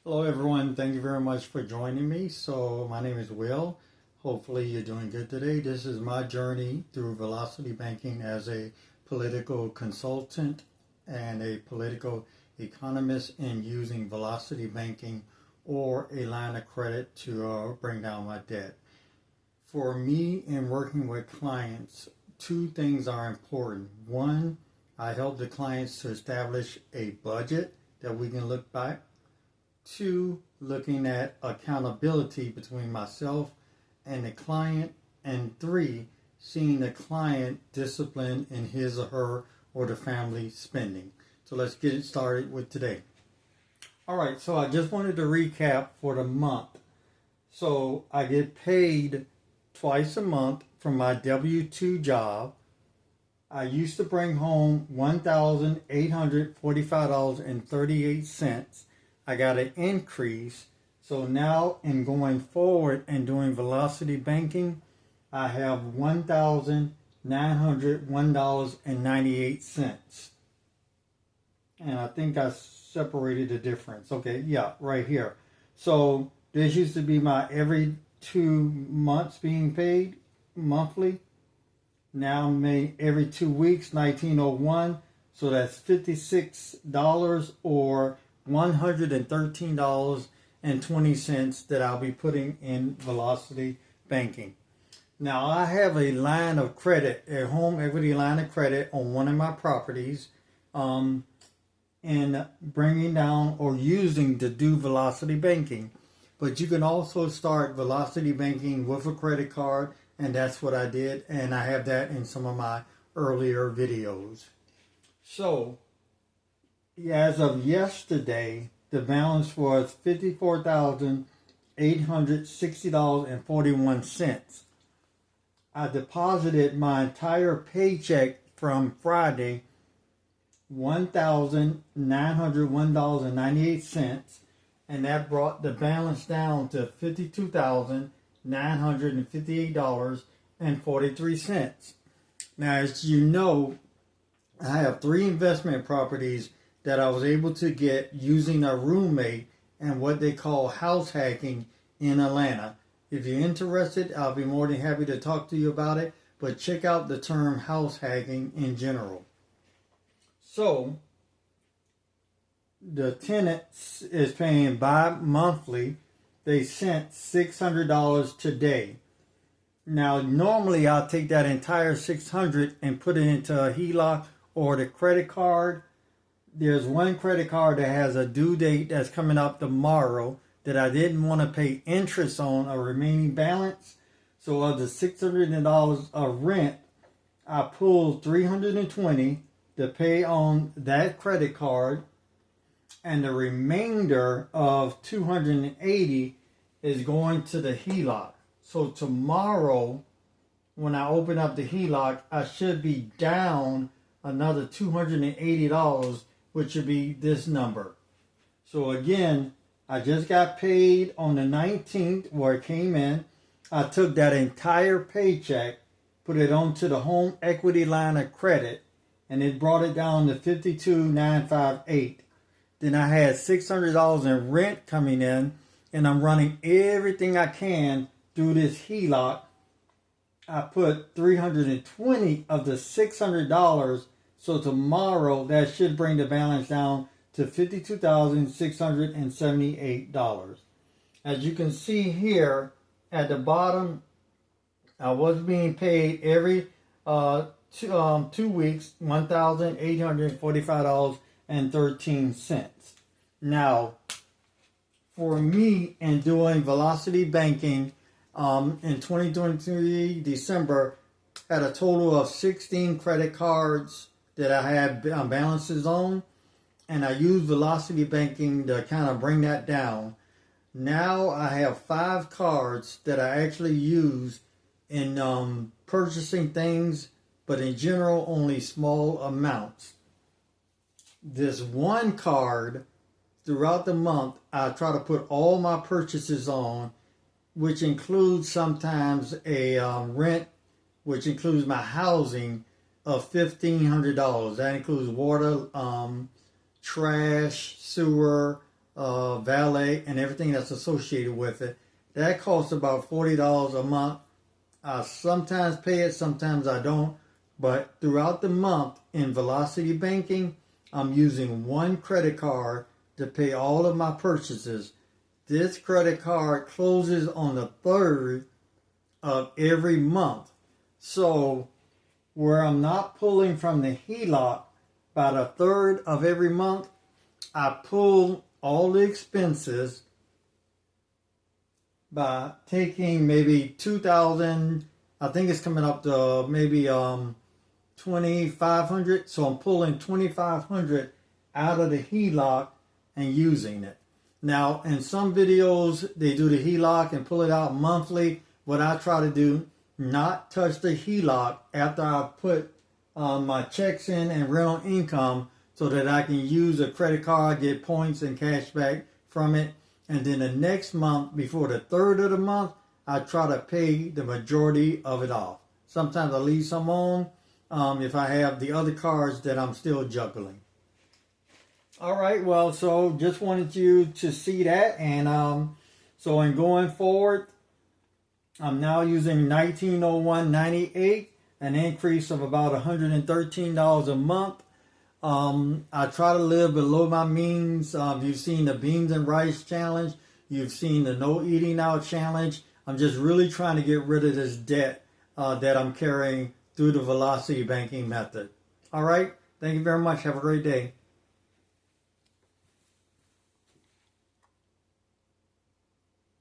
Hello everyone, thank you very much for joining me. So my name is Will. Hopefully you're doing good today. This is my journey through velocity banking as a political consultant and a political economist in using velocity banking or a line of credit to bring down my debt. For me in working with clients, two things are important. One, I help the clients to establish a budget that we can look back. Two, looking at accountability between myself and the client. And three, seeing the client discipline in his or her or the family spending. So let's get it started with today. All right, so I just wanted to recap for the month. So I get paid twice a month from my W-2 job. I used to bring home $1,845.38. I got an increase. So now in going forward and doing velocity banking, I have $1,901.98. And I think I separated the difference. Okay, yeah, right here. So this used to be my every 2 months being paid monthly. Now I'm made every 2 weeks, 1901. So that's $56 or $113.20 that I'll be putting in velocity banking. Now I have a line of credit, a home equity line of credit on one of my properties, and bringing down or using to do velocity banking. But you can also start velocity banking with a credit card, and that's what I did, and I have that in some of my earlier videos. So as of yesterday, the balance was $54,860.41. I deposited my entire paycheck from Friday, $1,901.98, and that brought the balance down to $52,958.43. Now, as you know, I have 3 investment properties that I was able to get using a roommate and what they call house hacking in Atlanta. If you're interested, I'll be more than happy to talk to you about it, but check out the term house hacking in general. So the tenant is paying bi-monthly. They sent $600 today. Now normally I'll take that entire $600 and put it into a HELOC or the credit card. There's one credit card that has a due date that's coming up tomorrow that I didn't want to pay interest on a remaining balance. So of the $600 of rent, I pulled $320 to pay on that credit card, and the remainder of $280 is going to the HELOC. So tomorrow, when I open up the HELOC, I should be down another $280, which would be this number. So again, I just got paid on the 19th where it came in. I took that entire paycheck, put it onto the home equity line of credit, and it brought it down to $52,958. Then I had $600 in rent coming in, and I'm running everything I can through this HELOC. I put $320 of the $600. So tomorrow, that should bring the balance down to $52,678. As you can see here at the bottom, I was being paid every 2 weeks, $1,845.13. Now, for me in doing velocity banking in 2023 December, had a total of 16 credit cards that I had balances on, and I used velocity banking to kind of bring that down. Now I have 5 cards that I actually use in purchasing things, but in general only small amounts. This one card, throughout the month, I try to put all my purchases on, which includes sometimes a rent, which includes my housing, of $1,500. That includes water, trash, sewer, valet, and everything that's associated with it. That costs about $40 a month. I sometimes pay it, sometimes I don't. But throughout the month in Velocity Banking, I'm using one credit card to pay all of my purchases. This credit card closes on the 3rd of every month. So where I'm not pulling from the HELOC by the 3rd of every month, I pull all the expenses by taking maybe $2,000. I think it's coming up to maybe $2,500. So I'm pulling $2,500 out of the HELOC and using it. Now, in some videos, they do the HELOC and pull it out monthly. What I try to do, not touch the HELOC after I put my checks in and rental income, so that I can use a credit card, get points and cash back from it. And then the next month, before the 3rd of the month, I try to pay the majority of it off. Sometimes I leave some on if I have the other cards that I'm still juggling. All right, well, so just wanted you to see that. And so in going forward, I'm now using $1901.98, an increase of about $113 a month. I try to live below my means. You've seen the beans and rice challenge. You've seen the no eating out challenge. I'm just really trying to get rid of this debt that I'm carrying through the Velocity Banking method. All right. Thank you very much. Have a great day.